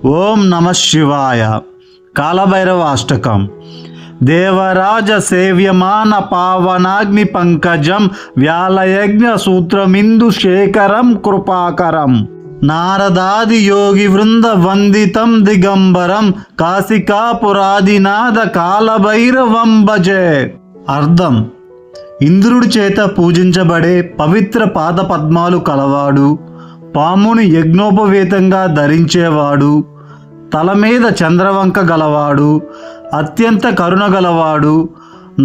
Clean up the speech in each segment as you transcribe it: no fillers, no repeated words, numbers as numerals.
ఓం నమ శివాయ. కాలభైరవ అష్టకం. దేవరాజ సేవ్యమాన పావనాగ్ని పంకజం వ్యాలయజ్ఞ సూత్రమిందు శేఖరం కృపాకరం నారదాది యోగి వృంద వందితం దిగంబరం కాశికాపురాదినాథ కాలభైరవం భజే. అర్థం: ఇంద్రుడి చేత పూజించబడే పవిత్ర పాద పద్మాలు కలవాడు, పాముని యజ్ఞోపవేతంగా ధరించేవాడు, తల మీద చంద్రవంక గలవాడు, అత్యంత కరుణ గలవాడు,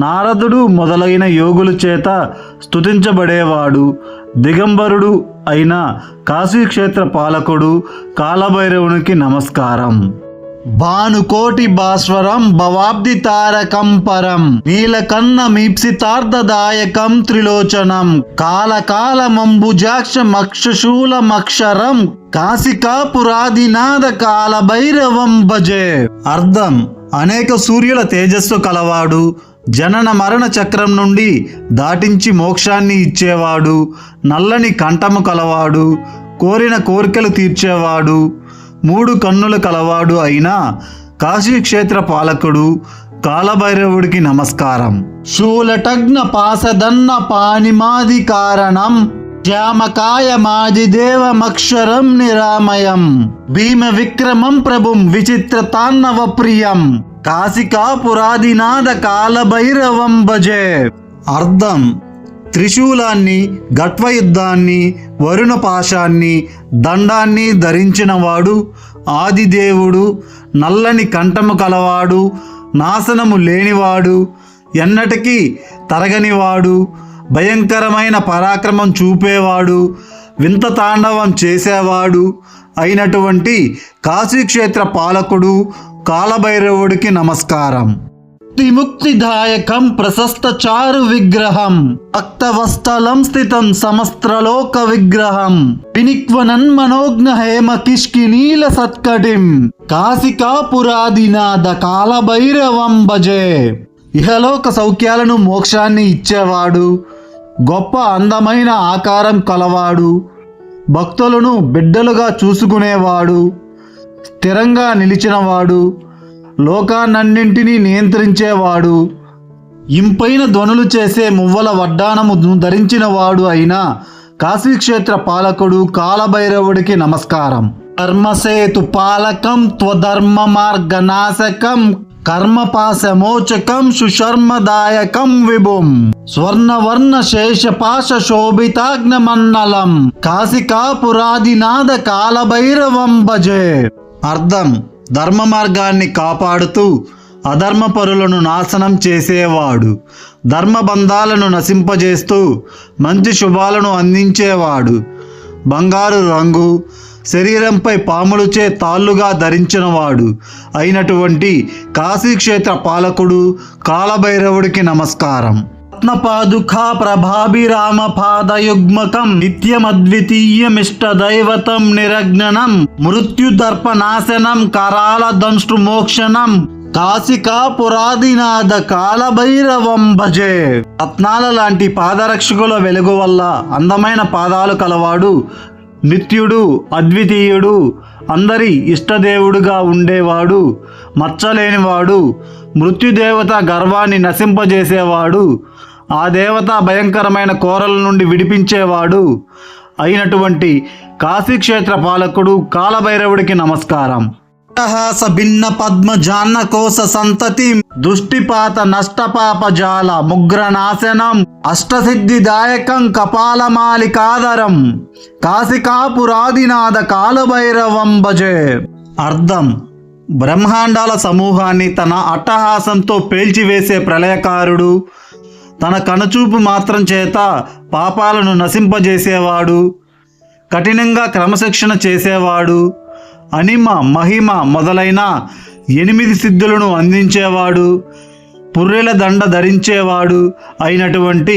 నారదుడు మొదలైన యోగుల చేత స్తుతించబడేవాడు, దిగంబరుడు అయిన కాశీక్షేత్ర పాలకుడు కాలభైరవునికి నమస్కారం. భానుకోటి భాస్వరం భవాబ్ది తారకం పరం నీలకన్న మీప్సితార్థదాయకం త్రిలోచనం కాలకాలమంబుజాక్షమక్షశూలమక్షరం కాశికాపురాదినాథ కాలభైరవం భజే. అర్థం: అనేక సూర్యుల తేజస్సు కలవాడు, జనన మరణ చక్రం నుండి దాటించి మోక్షాన్ని ఇచ్చేవాడు, నల్లని కంఠము కలవాడు, కోరిన కోరికలు తీర్చేవాడు, 3 కన్నులు కలవాడు అయిన కాశీక్షేత్ర పాలకుడు కాలభైరవుడికి నమస్కారం. శూలటగ్న పాసదన్న పానిమాది కారణం శ్యామకాయమాదిదేవమక్షరం నిరామయం భీమ విక్రమం ప్రభుం విచిత్రతాన్నవ ప్రియం కాశికాపురాదినాథ కాలభైరవం భజే. అర్థం: త్రిశూలాన్ని, గట్వయుద్ధాన్ని, వరుణ పాశాన్ని, దండాన్ని ధరించినవాడు, ఆదిదేవుడు, నల్లని కంఠము కలవాడు, నాశనము లేనివాడు, ఎన్నటికీ తరగనివాడు, భయంకరమైన పరాక్రమం చూపేవాడు, వింత తాండవం చేసేవాడు అయినటువంటి కాశీక్షేత్ర పాలకుడు కాలభైరవుడికి నమస్కారం. ముక్తిదాయకం ప్రశస్త చారు విగ్రహం భక్తవస్థలం స్థితం సమస్త్రలోక విగ్రహం వినిక్వనన్ మనోజ్ఞ హేమ కిష్కినీల సత్కటిం కాశికాపురాదినాథ కాలభైరవం భజే. ఇహలోక సౌఖ్యాలను, మోక్షాన్ని ఇచ్చేవాడు, గొప్ప అందమైన ఆకారం కలవాడు, భక్తులను బిడ్డలుగా చూసుకునేవాడు, స్థిరంగా నిలిచినవాడు, లోకాన్నన్నింటినీ నియంత్రించేవాడు, ఇంపైన ధ్వనులు చేసే మువ్వల వడ్డానము ధరించినవాడు అయిన కాశీక్షేత్ర పాలకుడు కాలభైరవుడికి నమస్కారం. ధర్మసేతు పాలకం త్వధర్మ మార్గనాశకం కర్మపాశమోచకం సుశర్మదాయకం విభుం స్వర్ణవర్ణ శేషపాశ శోభితాగ్నమన్నలం కాశికాపురాదినాథ కాలభైరవం భజే. అర్థం: ధర్మ మార్గాన్ని కాపాడుతూ అధర్మ పరులను నాశనం చేసేవాడు, ధర్మబంధాలను నశింపజేస్తూ మంచి శుభాలను అందించేవాడు, బంగారు రంగు, శరీరంపై పాములుచే తాళ్ళుగా ధరించినవాడు అయినటువంటి కాశీక్షేత్ర పాలకుడు కాలభైరవుడికి నమస్కారం. రత్నపాదుకా ప్రభాభిరామ పాదయుగ్మకం నిత్యమద్వితీయమిష్టదైవతం నిరజ్ఞనం మృత్యుదర్పనాశనం కరాల దంష్ట్రుమోక్షణం కాశికాపురాదినాథ కాలభైరవం భజే. రత్నాల లాంటి పాదరక్షకుల వెలుగు వల్ల అందమైన పాదాలు కలవాడు, నిత్యుడు, అద్వితీయుడు, అందరి ఇష్టదేవుడుగా ఉండేవాడు, మచ్చలేనివాడు, మృత్యుదేవత గర్వాన్ని నశింపజేసేవాడు, ఆ దేవత భయంకరమైన కోరల నుండి విడిపించేవాడు అయినటువంటి కాశీక్షేత్ర పాలకుడు కాలభైరవుడికి నమస్కారం. అట్టహాస భిన్న పద్మ జాన్నకోశ సంతతి దుష్టిపాత నష్టపాపజాల ముగ్రనాశనం అష్టసిద్ధిదాయకం కపాలమాలికాదరం కాశికాపురాదినాథ కాలభైరవం భజే. అర్థం: బ్రహ్మాండాల సమూహాన్ని తన అట్టహాసంతో పేల్చివేసే ప్రళయకారుడు, తన కనుచూపు మాత్రం చేత పాపాలను నశింపజేసేవాడు, కఠినంగా క్రమశిక్షణ చేసేవాడు, అనిమ, మహిమ మొదలైన 8 సిద్ధులను అందించేవాడు, పుర్రెల దండ ధరించేవాడు అయినటువంటి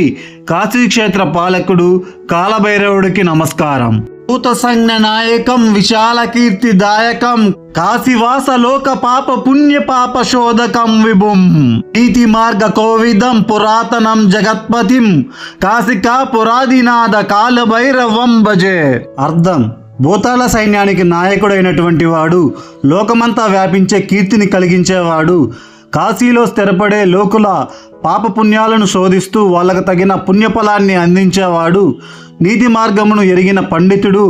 కాశీక్షేత్ర పాలకుడు కాలభైరవుడికి నమస్కారం. భూత సంజ్ఞ నాయకం విశాల కీర్తిదాయకం కాశీవాస లోక పాప పుణ్య పాప శోధకం విభుం నీతి మార్గ కోవిదం పురాతనం జగత్పతిం కాశికాపురాదినాథ కాలభైరవం భజే. అర్థం: భూతాల సైన్యానికి నాయకుడైనటువంటి వాడు, లోకమంతా వ్యాపించే కీర్తిని కలిగించేవాడు, కాశీలో స్థిరపడే లోకుల పాపపుణ్యాలను శోధిస్తూ వాళ్ళకు తగిన పుణ్యఫలాన్ని అందించేవాడు, నీతి మార్గమును ఎరిగిన పండితుడు,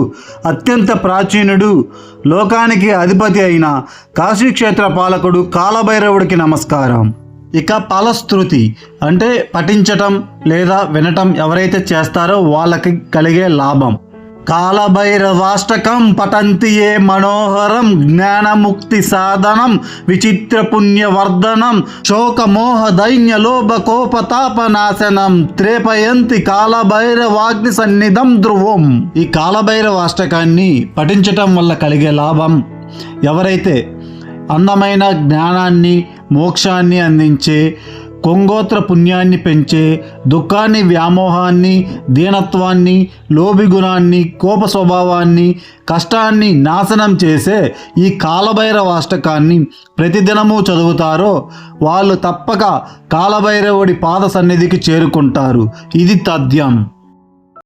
అత్యంత ప్రాచీనుడు, లోకానికి అధిపతి అయిన కాశీక్షేత్ర పాలకుడు కాలభైరవుడికి నమస్కారం. ఇక ఫలశ్రుతి అంటే పఠించటం లేదా వినటం ఎవరైతే చేస్తారో వాళ్ళకి కలిగే లాభం. కాలభైరవాష్టకం పఠంతి ఏ మనోహరం జ్ఞానముక్తి సాధనం విచిత్ర పుణ్యవర్ధనం శోకమోహ దైన్య లోభ కోపతాపనాశనం త్రేపయంతి కాలభైరవాగ్ని సన్నిధం ధ్రువం. ఈ కాలభైరవాష్టకాన్ని పఠించటం వల్ల కలిగే లాభం, ఎవరైతే అందమైన జ్ఞానాన్ని మోక్షాన్ని అందించే, కొంగోత్ర పుణ్యాన్ని పెంచే, దుఃఖాన్ని వ్యామోహాన్ని దీనత్వాన్ని లోభి గుణాన్ని కోప స్వభావాన్ని కష్టాన్ని నాశనం చేసే ఈ కాలభైరవాష్టకాన్ని ప్రతిదినము చదువుతారో వాళ్ళు తప్పక కాలభైరవుడి పాద సన్నిధికి చేరుకుంటారు. ఇది తథ్యం.